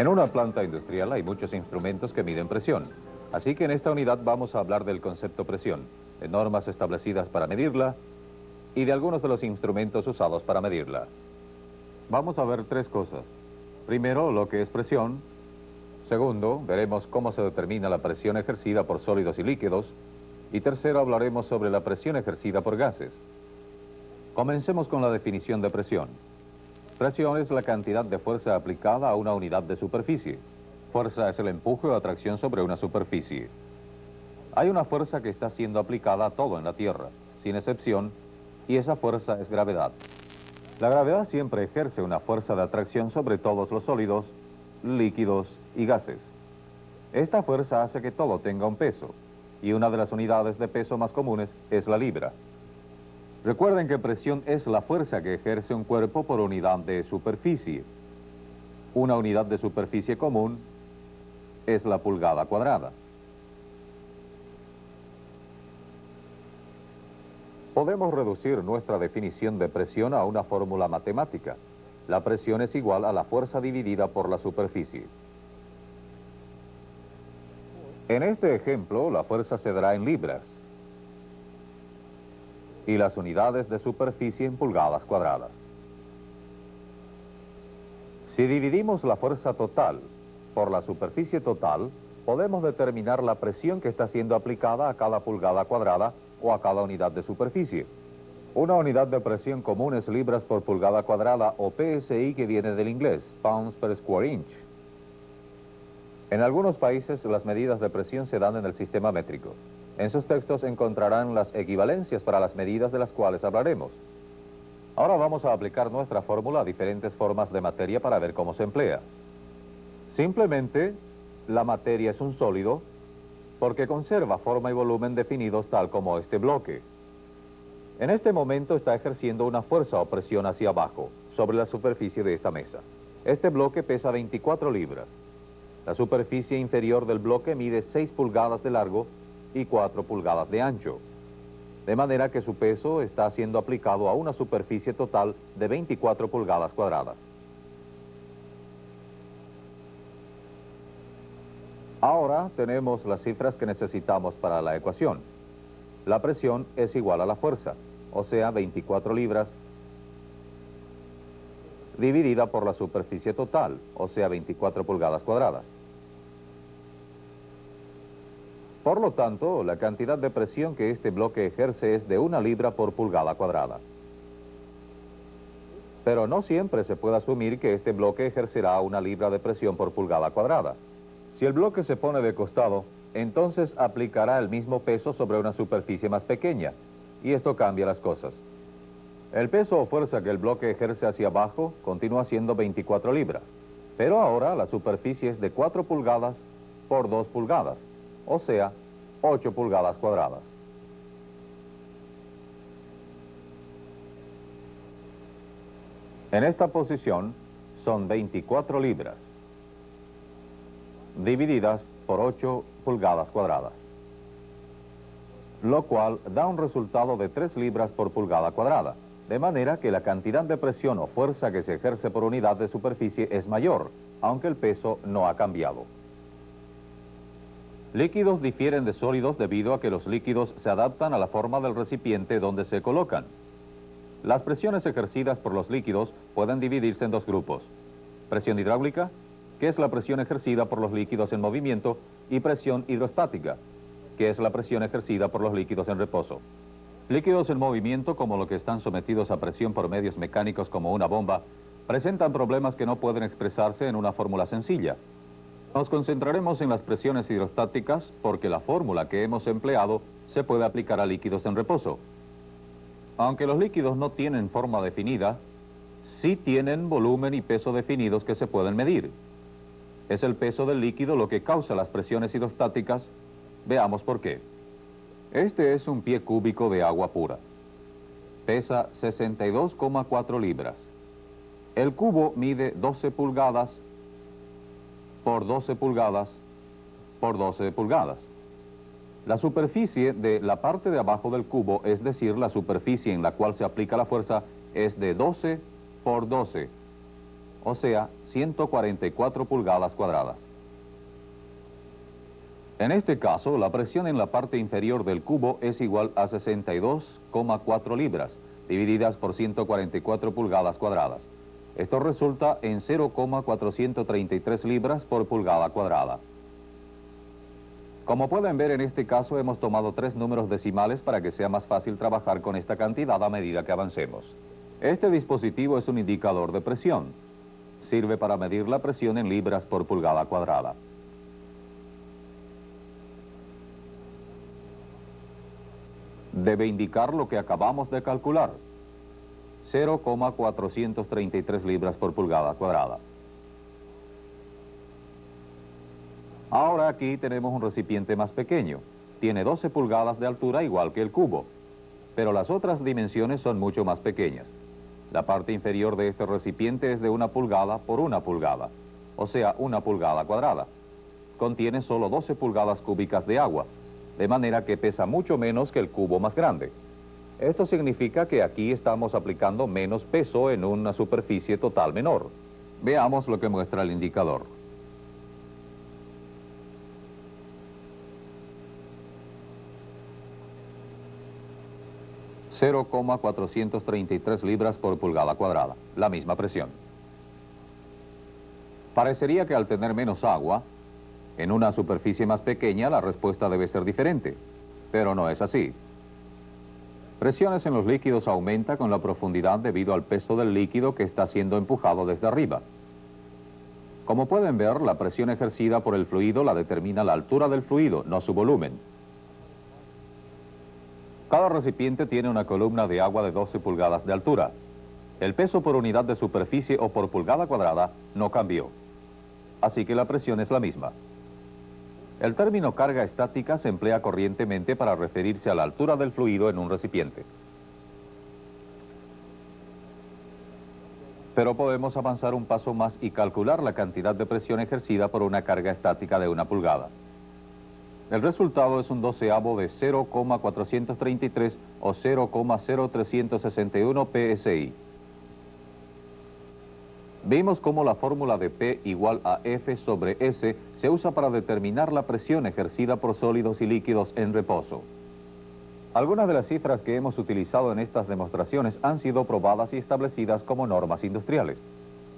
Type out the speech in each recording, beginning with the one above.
En una planta industrial hay muchos instrumentos que miden presión, así que en esta unidad vamos a hablar del concepto presión, de normas establecidas para medirla y de algunos de los instrumentos usados para medirla. Vamos a ver tres cosas. Primero, lo que es presión. Segundo, veremos cómo se determina la presión ejercida por sólidos y líquidos. Y tercero, hablaremos sobre la presión ejercida por gases. Comencemos con la definición de presión. Presión es la cantidad de fuerza aplicada a una unidad de superficie. Fuerza es el empuje o atracción sobre una superficie. Hay una fuerza que está siendo aplicada a todo en la Tierra, sin excepción, y esa fuerza es gravedad. La gravedad siempre ejerce una fuerza de atracción sobre todos los sólidos, líquidos y gases. Esta fuerza hace que todo tenga un peso, y una de las unidades de peso más comunes es la libra. Recuerden que presión es la fuerza que ejerce un cuerpo por unidad de superficie. Una unidad de superficie común es la pulgada cuadrada. Podemos reducir nuestra definición de presión a una fórmula matemática. La presión es igual a la fuerza dividida por la superficie. En este ejemplo, la fuerza se dará en libras y las unidades de superficie en pulgadas cuadradas. Si dividimos la fuerza total por la superficie total, podemos determinar la presión que está siendo aplicada a cada pulgada cuadrada o a cada unidad de superficie. Una unidad de presión común es libras por pulgada cuadrada o PSI, que viene del inglés, pounds per square inch. En algunos países las medidas de presión se dan en el sistema métrico. En sus textos encontrarán las equivalencias para las medidas de las cuales hablaremos. Ahora vamos a aplicar nuestra fórmula a diferentes formas de materia para ver cómo se emplea. Simplemente, la materia es un sólido porque conserva forma y volumen definidos tal como este bloque. En este momento está ejerciendo una fuerza o presión hacia abajo, sobre la superficie de esta mesa. Este bloque pesa 24 libras. La superficie inferior del bloque mide 6 pulgadas de largo y 4 pulgadas de ancho, de manera que su peso está siendo aplicado a una superficie total de 24 pulgadas cuadradas. Ahora tenemos las cifras que necesitamos para la ecuación. La presión es igual a la fuerza, o sea, 24 libras, dividida por la superficie total, o sea, 24 pulgadas cuadradas. Por lo tanto, la cantidad de presión que este bloque ejerce es de 1 libra por pulgada cuadrada. Pero no siempre se puede asumir que este bloque ejercerá 1 libra de presión por pulgada cuadrada. Si el bloque se pone de costado, entonces aplicará el mismo peso sobre una superficie más pequeña, y esto cambia las cosas. El peso o fuerza que el bloque ejerce hacia abajo continúa siendo 24 libras, pero ahora la superficie es de 4 pulgadas por 2 pulgadas, o sea, 8 pulgadas cuadradas. En esta posición son 24 libras, divididas por 8 pulgadas cuadradas, lo cual da un resultado de 3 libras por pulgada cuadrada, de manera que la cantidad de presión o fuerza que se ejerce por unidad de superficie es mayor, aunque el peso no ha cambiado. Líquidos difieren de sólidos debido a que los líquidos se adaptan a la forma del recipiente donde se colocan. Las presiones ejercidas por los líquidos pueden dividirse en dos grupos: presión hidráulica, que es la presión ejercida por los líquidos en movimiento, y presión hidrostática, que es la presión ejercida por los líquidos en reposo. Líquidos en movimiento, como los que están sometidos a presión por medios mecánicos como una bomba, presentan problemas que no pueden expresarse en una fórmula sencilla. Nos concentraremos en las presiones hidrostáticas porque la fórmula que hemos empleado se puede aplicar a líquidos en reposo. Aunque los líquidos no tienen forma definida, sí tienen volumen y peso definidos que se pueden medir. Es el peso del líquido lo que causa las presiones hidrostáticas. Veamos por qué. Este es un pie cúbico de agua pura. Pesa 62,4 libras. El cubo mide 12 pulgadas por 12 pulgadas por 12 pulgadas. La superficie de la parte de abajo del cubo, es decir, la superficie en la cual se aplica la fuerza, es de 12 por 12, o sea, 144 pulgadas cuadradas. En este caso, la presión en la parte inferior del cubo es igual a 62,4 libras, divididas por 144 pulgadas cuadradas. Esto resulta en 0,433 libras por pulgada cuadrada. Como pueden ver, en este caso hemos tomado 3 números decimales para que sea más fácil trabajar con esta cantidad a medida que avancemos. Este dispositivo es un indicador de presión. Sirve para medir la presión en libras por pulgada cuadrada. Debe indicar lo que acabamos de calcular, 0,433 libras por pulgada cuadrada. Ahora aquí tenemos un recipiente más pequeño. Tiene 12 pulgadas de altura igual que el cubo, pero las otras dimensiones son mucho más pequeñas. La parte inferior de este recipiente es de 1 pulgada por 1 pulgada, o sea, 1 pulgada cuadrada. Contiene solo 12 pulgadas cúbicas de agua, de manera que pesa mucho menos que el cubo más grande. Esto significa que aquí estamos aplicando menos peso en una superficie total menor. Veamos lo que muestra el indicador. ...0,433 libras por pulgada cuadrada, la misma presión. Parecería que al tener menos agua, en una superficie más pequeña la respuesta debe ser diferente, pero no es así. Presiones en los líquidos aumenta con la profundidad debido al peso del líquido que está siendo empujado desde arriba. Como pueden ver, la presión ejercida por el fluido la determina la altura del fluido, no su volumen. Cada recipiente tiene una columna de agua de 12 pulgadas de altura. El peso por unidad de superficie o por pulgada cuadrada no cambió, así que la presión es la misma. El término carga estática se emplea corrientemente para referirse a la altura del fluido en un recipiente. Pero podemos avanzar un paso más y calcular la cantidad de presión ejercida por una carga estática de 1 pulgada. El resultado es un doceavo de 0,433 o 0,0361 psi. Vimos cómo la fórmula de P igual a F sobre S se usa para determinar la presión ejercida por sólidos y líquidos en reposo. Algunas de las cifras que hemos utilizado en estas demostraciones han sido probadas y establecidas como normas industriales.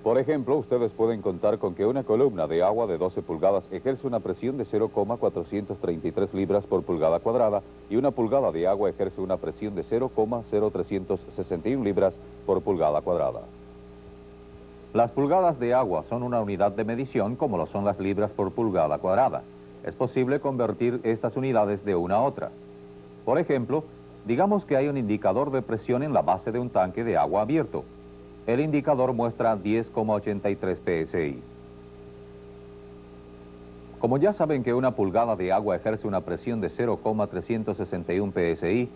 Por ejemplo, ustedes pueden contar con que una columna de agua de 12 pulgadas ejerce una presión de 0,433 libras por pulgada cuadrada y una pulgada de agua ejerce una presión de 0,0361 libras por pulgada cuadrada. Las pulgadas de agua son una unidad de medición como lo son las libras por pulgada cuadrada. Es posible convertir estas unidades de una a otra. Por ejemplo, digamos que hay un indicador de presión en la base de un tanque de agua abierto. El indicador muestra 10,83 psi. Como ya saben que una pulgada de agua ejerce una presión de 0,361 psi,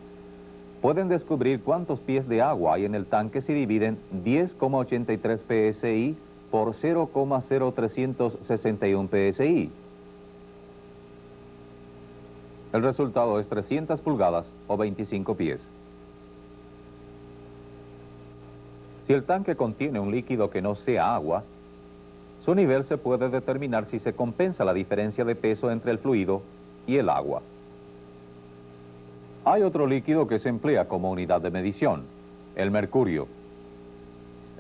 pueden descubrir cuántos pies de agua hay en el tanque si dividen 10,83 psi por 0,0361 psi. El resultado es 300 pulgadas o 25 pies. Si el tanque contiene un líquido que no sea agua, su nivel se puede determinar si se compensa la diferencia de peso entre el fluido y el agua. Hay otro líquido que se emplea como unidad de medición, el mercurio.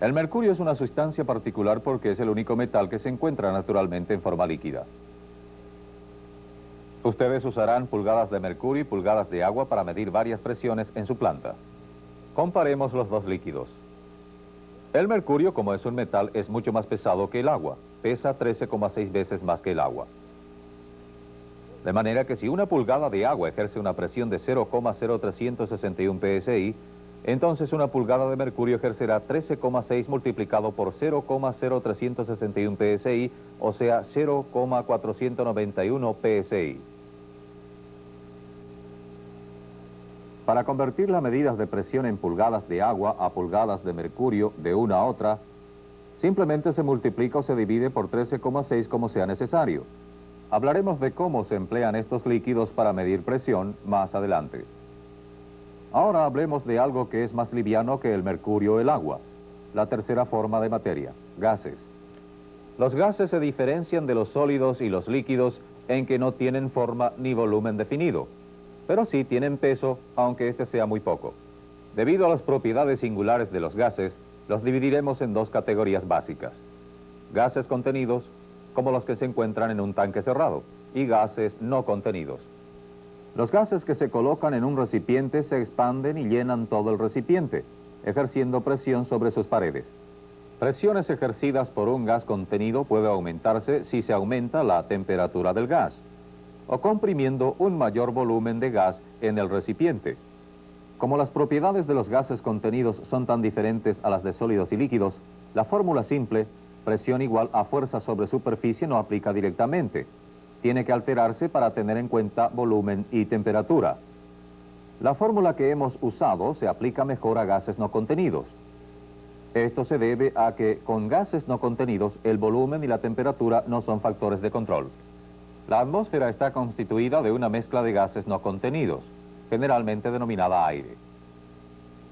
El mercurio es una sustancia particular porque es el único metal que se encuentra naturalmente en forma líquida. Ustedes usarán pulgadas de mercurio y pulgadas de agua para medir varias presiones en su planta. Comparemos los dos líquidos. El mercurio, como es un metal, es mucho más pesado que el agua. Pesa 13,6 veces más que el agua. De manera que si una pulgada de agua ejerce una presión de 0,0361 psi, entonces una pulgada de mercurio ejercerá 13,6 multiplicado por 0,0361 psi, o sea, 0,491 psi. Para convertir las medidas de presión en pulgadas de agua a pulgadas de mercurio de una a otra, simplemente se multiplica o se divide por 13,6 como sea necesario. Hablaremos de cómo se emplean estos líquidos para medir presión más adelante. Ahora hablemos de algo que es más liviano que el mercurio o el agua, la tercera forma de materia, gases. Los gases se diferencian de los sólidos y los líquidos en que no tienen forma ni volumen definido, pero sí tienen peso, aunque este sea muy poco. Debido a las propiedades singulares de los gases, los dividiremos en dos categorías básicas: gases contenidos, como los que se encuentran en un tanque cerrado, y gases no contenidos. Los gases que se colocan en un recipiente se expanden y llenan todo el recipiente, ejerciendo presión sobre sus paredes. Presiones ejercidas por un gas contenido puede aumentarse si se aumenta la temperatura del gas, o comprimiendo un mayor volumen de gas en el recipiente. Como las propiedades de los gases contenidos son tan diferentes a las de sólidos y líquidos, la fórmula simple, presión igual a fuerza sobre superficie, no aplica directamente. Tiene que alterarse para tener en cuenta volumen y temperatura. La fórmula que hemos usado se aplica mejor a gases no contenidos. Esto se debe a que con gases no contenidos el volumen y la temperatura no son factores de control. La atmósfera está constituida de una mezcla de gases no contenidos, generalmente denominada aire.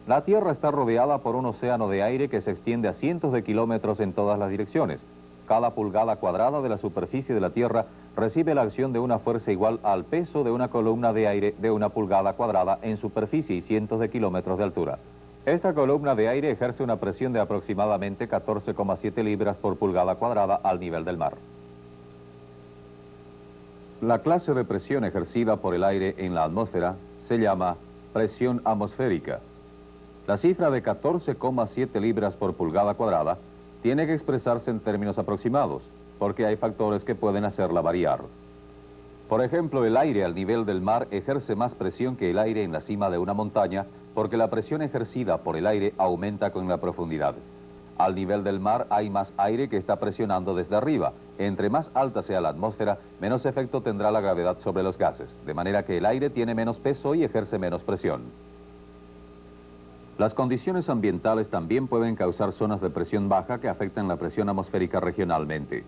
La Tierra está rodeada por un océano de aire que se extiende a cientos de kilómetros en todas las direcciones. Cada pulgada cuadrada de la superficie de la Tierra recibe la acción de una fuerza igual al peso de una columna de aire de una pulgada cuadrada en superficie y cientos de kilómetros de altura. Esta columna de aire ejerce una presión de aproximadamente 14,7 libras por pulgada cuadrada al nivel del mar. La clase de presión ejercida por el aire en la atmósfera se llama presión atmosférica. La cifra de 14,7 libras por pulgada cuadrada tiene que expresarse en términos aproximados, porque hay factores que pueden hacerla variar. Por ejemplo, el aire al nivel del mar ejerce más presión que el aire en la cima de una montaña, porque la presión ejercida por el aire aumenta con la profundidad. Al nivel del mar hay más aire que está presionando desde arriba. Entre más alta sea la atmósfera, menos efecto tendrá la gravedad sobre los gases, de manera que el aire tiene menos peso y ejerce menos presión. Las condiciones ambientales también pueden causar zonas de presión baja que afectan la presión atmosférica regionalmente.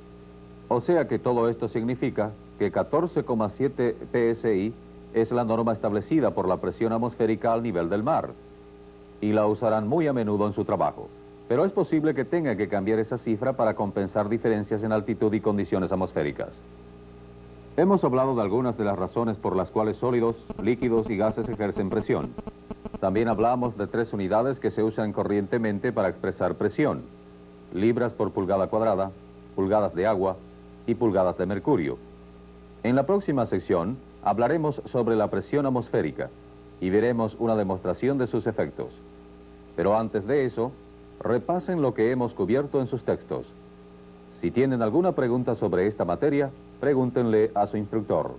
O sea que todo esto significa que 14,7 psi es la norma establecida por la presión atmosférica al nivel del mar, y la usarán muy a menudo en su trabajo. Pero es posible que tenga que cambiar esa cifra para compensar diferencias en altitud y condiciones atmosféricas. Hemos hablado de algunas de las razones por las cuales sólidos, líquidos y gases ejercen presión. También hablamos de 3 unidades que se usan corrientemente para expresar presión: libras por pulgada cuadrada, pulgadas de agua y pulgadas de mercurio. En la próxima sección hablaremos sobre la presión atmosférica y veremos una demostración de sus efectos. Pero antes de eso, repasen lo que hemos cubierto en sus textos. Si tienen alguna pregunta sobre esta materia, pregúntenle a su instructor.